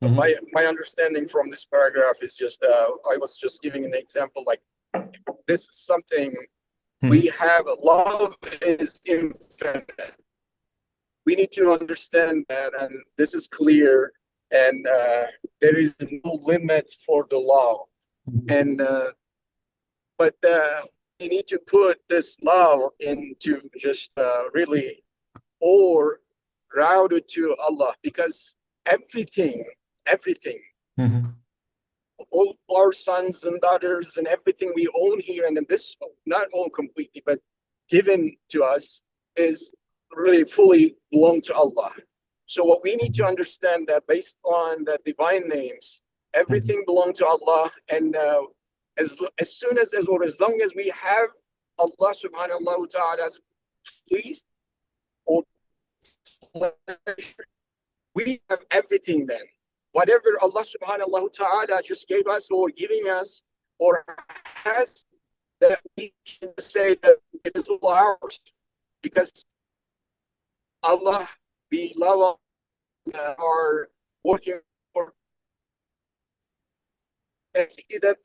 And my understanding from this paragraph is just I was just giving an example, like this is something We have love is infinite. We need to understand that, and this is clear. And there is no limit for the law. And but we need to put this law into just really or routed to Allah, because everything, all our sons and daughters and everything we own here, and this not own completely, but given to us, is really fully belong to Allah. So what we need to understand that based on the divine names, everything belongs to Allah, and as soon as or as long as we have Allah subhanahu wa ta'ala's pleased or pleasure, we have everything then. Whatever Allah subhanahu wa ta'ala just gave us or giving us or has, that we can say that it is all ours, because Allah, we love are working for. And see that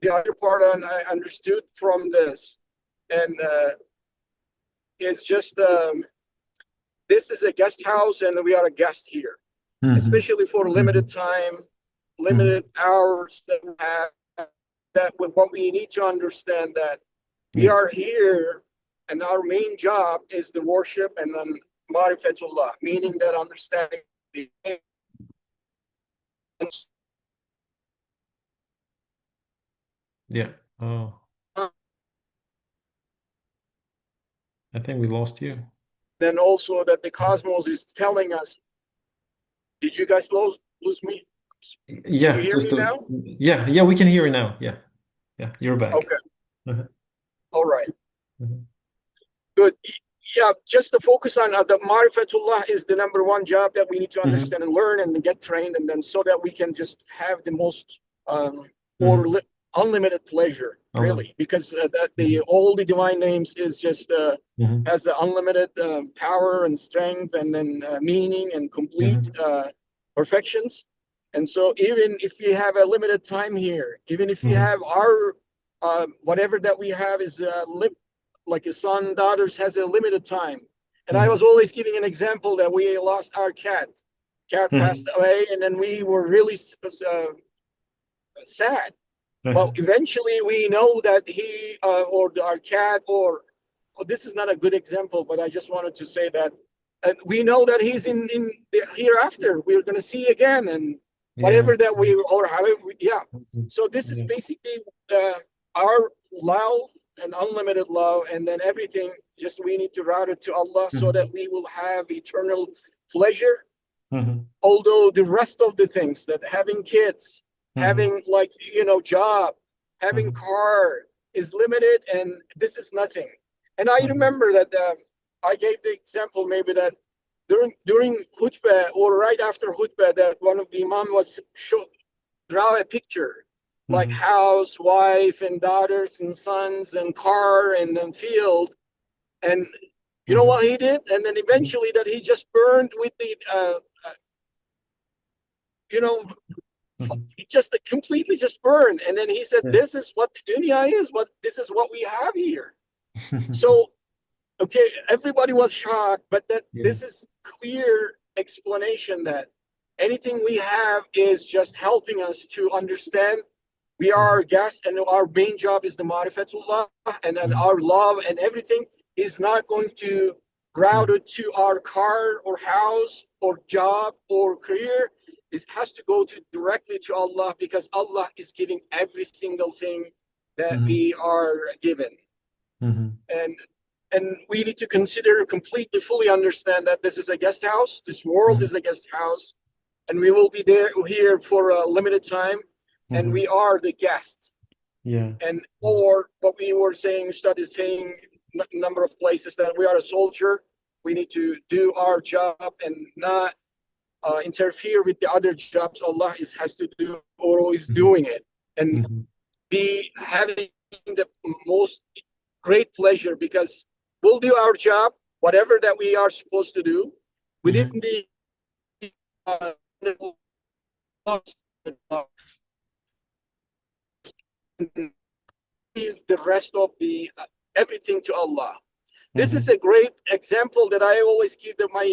the other part I understood from this, and it's just this is a guest house, and we are a guest here, especially for limited time, limited hours that we have. That with what we need to understand that we are here, and our main job is the worship and then Marifatullah, meaning that understanding the Yeah. Oh, I think we lost you. then also that the cosmos is telling us. Did you guys lose me? Yeah, you hear just me now? yeah, we can hear you now. Yeah, you're back. Okay. All right. Mhm. Good. Yeah, just to focus on the Marifatullah is the number one job that we need to understand and learn and get trained, and then so that we can just have the most unlimited pleasure, really, because that all the divine names is just has the unlimited power and strength, and then meaning and complete perfections. And so even if we have a limited time here, even if we have our whatever that we have is like a son, daughters has a limited time. And I was always giving an example that we lost our cat. Cat passed away, and then we were really sad. But eventually we know that he or our cat or this is not a good example, but I just wanted to say that we know that he's in the hereafter. We're going to see again, and whatever that we or however so this is basically our love and unlimited love, and then everything just we need to route it to Allah so that we will have eternal pleasure. Although the rest of the things, that having kids, having like job, having car is limited, and this is nothing. And I remember that I gave the example maybe that during khutbah or right after khutbah that one of the imam was draw a picture like house, wife, and daughters, and sons, and car, and then field. And you know what he did? And then eventually that he just burned with the, he just completely just burned. And then he said, this is what the dunya is, this is what we have here. So, okay, everybody was shocked, but that this is clear explanation that anything we have is just helping us to understand we are guests, and our main job is the Marifatullah, and then our love and everything is not going to route it to our car or house or job or career. It has to go directly to Allah, because Allah is giving every single thing that we are given. And we need to consider completely, fully understand that this is a guest house. This world is a guest house, and we will be here for a limited time. And we are the guest. And or what we were saying, Ustad is saying number of places that we are a soldier. We need to do our job and not interfere with the other jobs Allah has to do or is doing it, and be having the most great pleasure, because we'll do our job, whatever that we are supposed to do. We didn't need the rest of the everything to Allah. This is a great example that I always give to my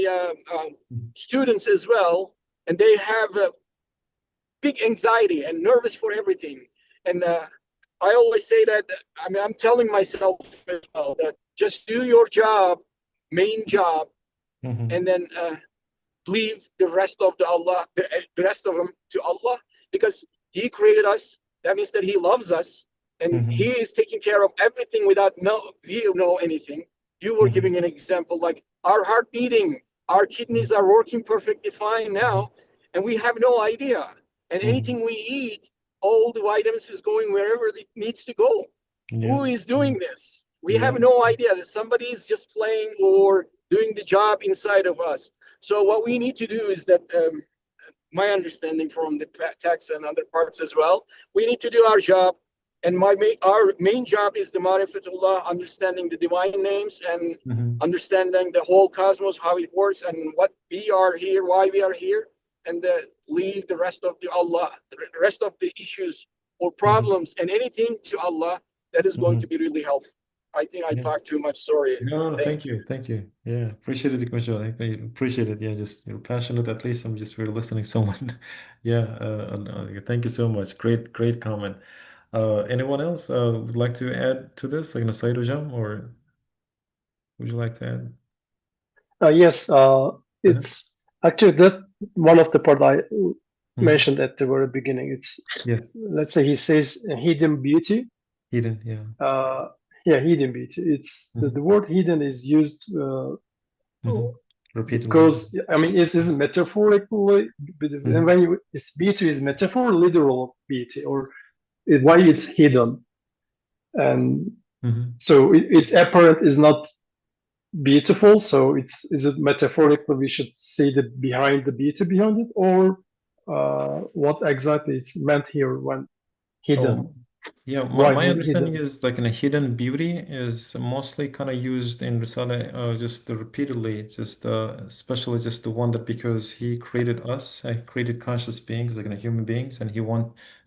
students as well, and they have a big anxiety and nervous for everything. And I always say that, I mean, I'm telling myself as well that just do your job, main job, and then leave the rest of the rest of them to Allah, because He created us. That means that He loves us, and He is taking care of everything without we know anything. You were giving an example, like our heart beating, our kidneys are working perfectly fine now, and we have no idea. And anything we eat, all the vitamins is going wherever it needs to go. Who is doing this? We have no idea. That somebody is just playing or doing the job inside of us. So what we need to do is that, my understanding from the text and other parts as well, we need to do our job. And our main job is the Marifatullah, understanding the divine names and understanding the whole cosmos, how it works, and what we are here, why we are here, and leave the rest of the rest of the issues or problems and anything to Allah. That is going to be really helpful. I think I talked too much. Sorry. No, thank you. Yeah, appreciate it, Kumail. I appreciate it. Yeah, just you're passionate. At least I'm just really listening to someone. Yeah, thank you so much. Great comment. Anyone else would like to add to this, like an aside Jam, or would you like to add? Yes, it's actually that's one of the part I mentioned at the very beginning. It's let's say he says hidden beauty. Hidden, yeah, hidden beauty. It's the word hidden is used repeatedly because I mean it is metaphorically, and when it's beauty is metaphor, literal beauty, or why it's hidden, and so it's apparent is not beautiful. So is it metaphorically we should see the beauty behind it, or what exactly it's meant here when hidden? Yeah, my understanding is like a hidden beauty is mostly kind of used in Risale just repeatedly, just especially just the one that because he created us, he created conscious beings, like human beings, and he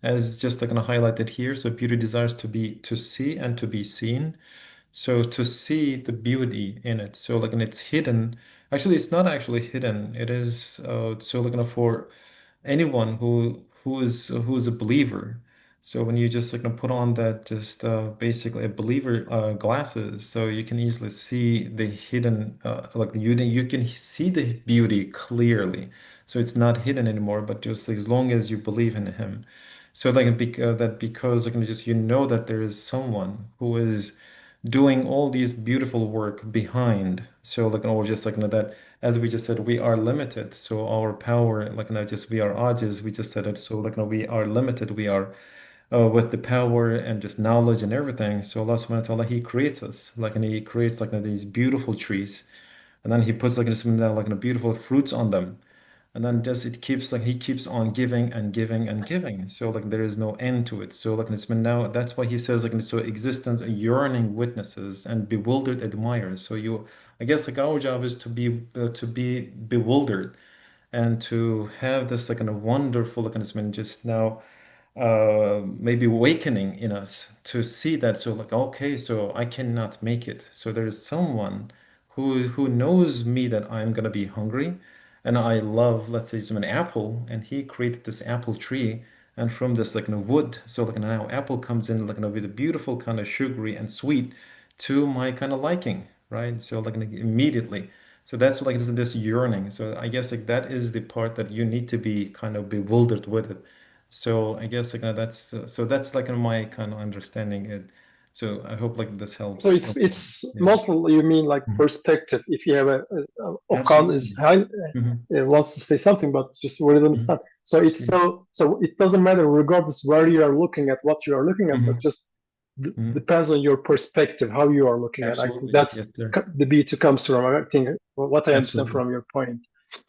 as just like highlighted here. So beauty desires to see and to be seen. So to see the beauty in it. So like, and it's hidden. Actually, it's not actually hidden. It is so like for anyone who is a believer. So when you just like put on that just basically a believer glasses, so you can easily see the hidden like you can see the beauty clearly. So it's not hidden anymore, but just as long as you believe in him. So like because like just that there is someone who is doing all these beautiful work behind. So like or just like that as we just said, we are limited. So our power, like just we are ajiz, we just said it. So like we are limited. We are with the power and just knowledge and everything. So Allah subhanahu wa ta'ala, He creates us. Like and He creates like these beautiful trees. And then He puts like this like beautiful fruits on them. And then just it keeps like he keeps on giving and giving and giving. So like there is no end to it. So like it's been now that's why he says like so existence yearning witnesses and bewildered admirers. So I guess like our job is to be bewildered and to have this like a wonderful like it's been just now maybe awakening in us to see that. So like okay, so I cannot make it. So there is someone who knows me that I'm gonna be hungry and I love, let's say, some an apple, and he created this apple tree, and from this like wood, so like now apple comes in like with a beautiful kind of sugary and sweet to my kind of liking, right? So like immediately. So that's like this yearning. So I guess like that is the part that you need to be kind of bewildered with it. So I guess like that's like my kind of understanding it. So I hope like this helps. So it's mostly you mean like perspective. If you have Okan is high, wants to say something, but just very limited time. So it's so it doesn't matter regardless where you are looking at, what you are looking at, but just depends on your perspective, how you are looking at. I think that's the beauty comes from. I think what I understand from your point.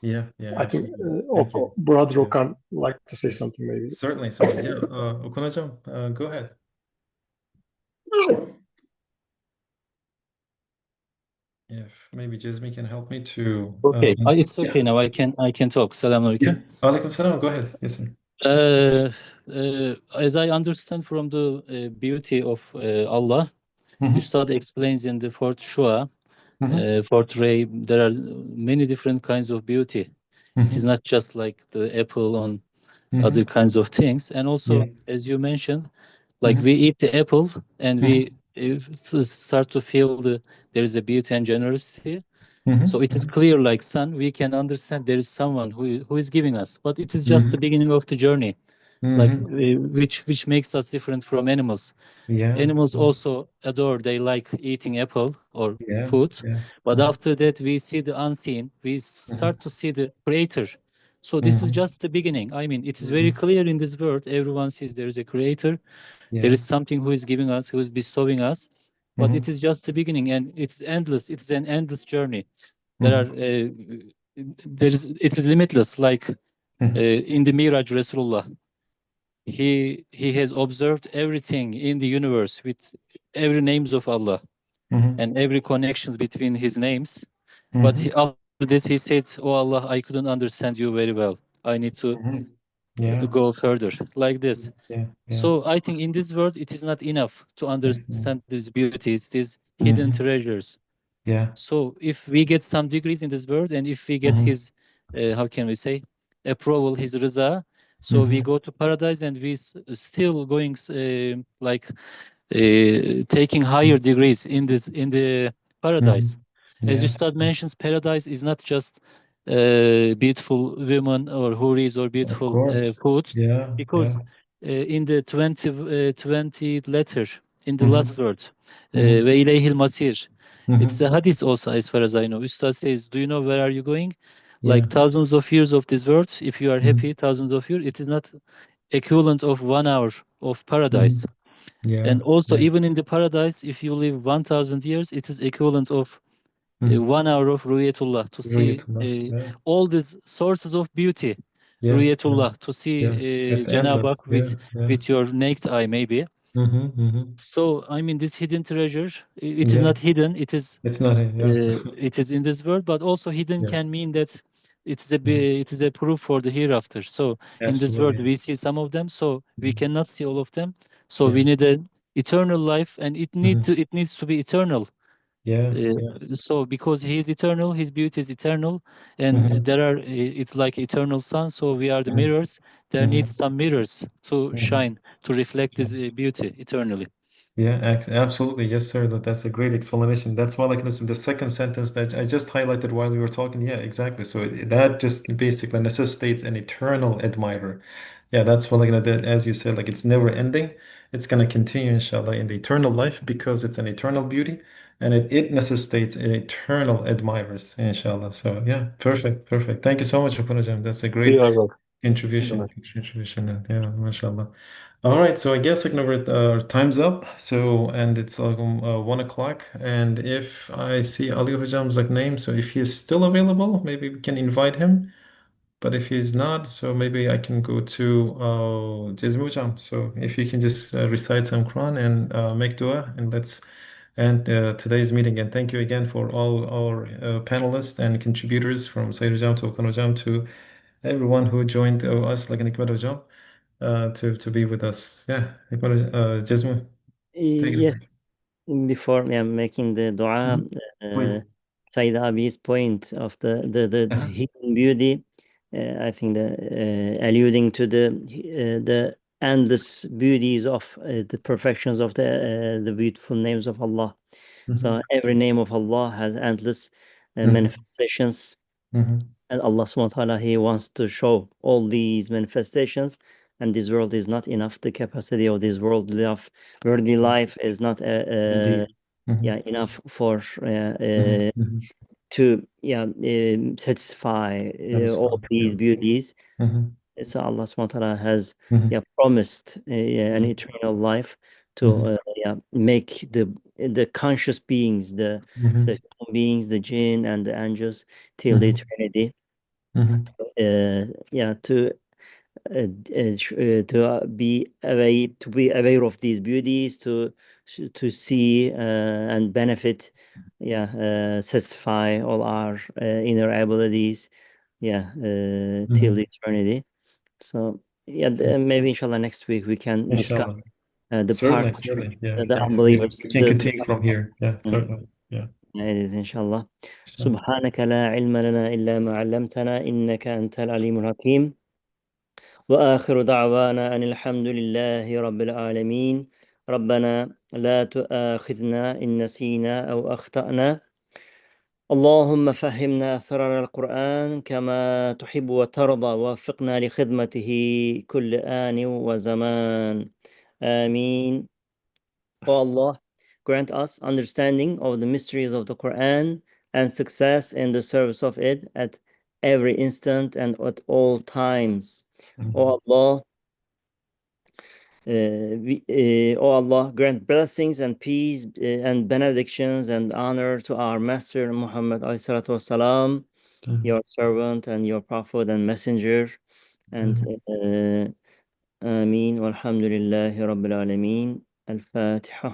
Yeah. I think Brother Okan like to say something maybe. Certainly. Yeah, Okan-hocam, go ahead. If maybe Jazmi can help me to. Okay, it's okay now. I can talk. Assalamu alaikum. Alaikum salam. Go ahead. Yes, sir. As I understand from the beauty of Allah, Ustad explains in the fourth Shua, Mhm. fourth ray, there are many different kinds of beauty. It is Mhm. not just like the apple on other Mhm. kinds of things. And also, Yes. as you mentioned, like Mhm. we eat the apple and we Mhm. start to feel there is a beauty and generosity. So Mhm. it is clear, like sun, we can understand there is someone who is giving us, but it is just the Mhm. beginning of the journey, like Mhm. which makes us different from animals. Yeah. Animals also adore, they like eating apple or Yeah. food, Yeah. but Mhm. after that we see the unseen, we start Mhm. to see the creator. So this is Mhm. just the beginning. I mean, it is very Mhm. clear in this world, everyone sees there is a creator, there Yeah. is something who is giving us, who is bestowing us, but it Mhm. is just the beginning and it's endless, it is an endless journey. There are Mhm. it is limitless, like Mhm. in the Miraj Rasulullah, he has observed everything in the universe with every names of Allah Mhm. and every connections between his names. But Mhm. after this, he said, "Oh Allah, I couldn't understand you very well. I need to Mhm. Yeah. go further," like this. Yeah. Yeah. So I think in this world, it is not enough to Excellent. understand these beauties, these hidden Mhm. treasures. Yeah. So if we get some degrees in this world, and if we get Mhm. his, how can we say, approval, his reza, so we Mhm. go to paradise, and we still going like taking higher degrees in this in the paradise. Mhm. As Yeah. Ustad mentions, paradise is not just beautiful women or houris or Of beautiful course. food, Yeah. because Yeah. in the 20th letter, in the last Mhm. word, Mhm. ve ileyhil masir. It's Mhm. a hadith also, as far as I know. Ustad says, "Do you know where are you going? Like Yeah. thousands of years of this world. If you are Mhm. happy, thousands of years, it is not equivalent of 1 hour of paradise." Mhm. Yeah. And also, Yeah. even in the paradise, if you live 1,000 years, it is equivalent of Mhm. 1 hour of Ruyatullah to see Brilliant. Yeah. all these sources of beauty. Yeah. Yeah. Ruyatullah, to see Yeah. It's Cenab-ı endless. Hak Yeah. Yeah. with your naked eye, maybe. Mhm. Mhm. So, I mean, this hidden treasure, it is Yeah. not hidden. It's not a, yeah. It is in this world, but also hidden Yeah. can mean that Mhm. it is a proof for the hereafter. So in this world Absolutely. we see some of them, so we Mhm. cannot see all of them. So Yeah. we need an eternal life, and Mhm. it needs to be eternal. Yeah. Yeah. So because he is eternal, his beauty is eternal, and Mhm. there are it's like eternal sun. So we are the Mhm. mirrors. There needs Mhm. some mirrors to Mhm. shine to reflect Yeah. this beauty eternally. Yeah, absolutely. Yes, sir. That's a great explanation. That's why, like, listen, the second sentence that I just highlighted while we were talking. Yeah, exactly. So that just basically necessitates an eternal admirer. Yeah, that's what, like, that, as you said, like, it's never ending. It's going to continue, inshallah, in the eternal life because it's an eternal beauty and it necessitates an eternal admirers, inshallah. So, yeah, perfect, perfect. Thank you so much, Punajam. That's a You great are welcome. contribution. Yeah, mashallah. All right, so I guess like number time's up. So and it's 1 o'clock. And if I see Ali Hujam's like name, so if he's still available, maybe we can invite him. But if he's not, so maybe I can go to Jazmi Hujam. So if you can just recite some Quran and make dua, and let's end today's meeting. And thank you again for all our panelists and contributors from Sayyid Hujam to Okan Hujam to everyone who joined us like an Ikmat Hujam to be with us. Yeah, Jasmine, take it Yes, away. before making the dua, Mhm. uh, Please. Said Abi's point of the Uh-huh. hidden beauty, I think alluding to the endless beauties of the perfections of the beautiful names of Allah. So Mhm. every name of Allah has endless Mhm. manifestations, Mhm. and Allah subhanahu wa ta'ala, He wants to show all these manifestations, and this world is not enough. The capacity of this worldly life is not Indeed. Mhm. enough for Mhm. Mhm. to satisfy That is all fun. these Yeah. beauties. Mhm. So Allah subhanahu wa ta'ala has Mhm. promised an Mhm. eternal life to Mhm. make the conscious beings, the Mhm. human beings, the jinn and the angels till the Mhm. eternity. Mhm. To be aware of these beauties, to see and benefit, satisfy all our inner abilities, till Mhm. eternity. So maybe inshallah next week we can discuss Inshallah. the part Certainly, certainly. Yeah, the yeah. unbelievers. We can continue from here. Yeah, certainly. Yeah. It is inshallah. Sure. سبحانك لا علم لنا إلا ما علمتنا إنك أنت العليم الحكيم وآخر دعوانا أن الحمد لله رب العالمين ربنا لا تؤاخذنا إن نسينا أو أخطأنا اللهم فهمنا أسرار القرآن كما تحب وترضى ووفقنا لخدمته كل آن وزمان آمين. O Allah, grant us understanding of the mysteries of the Quran and success in the service of it at every instant and at all times. O Allah, O Allah, grant blessings and peace and benedictions and honor to our Master Muhammad والسلام, your servant and your prophet and messenger. And Ameen. Walhamdulillahi Rabbil Alameen. Al-Fatiha.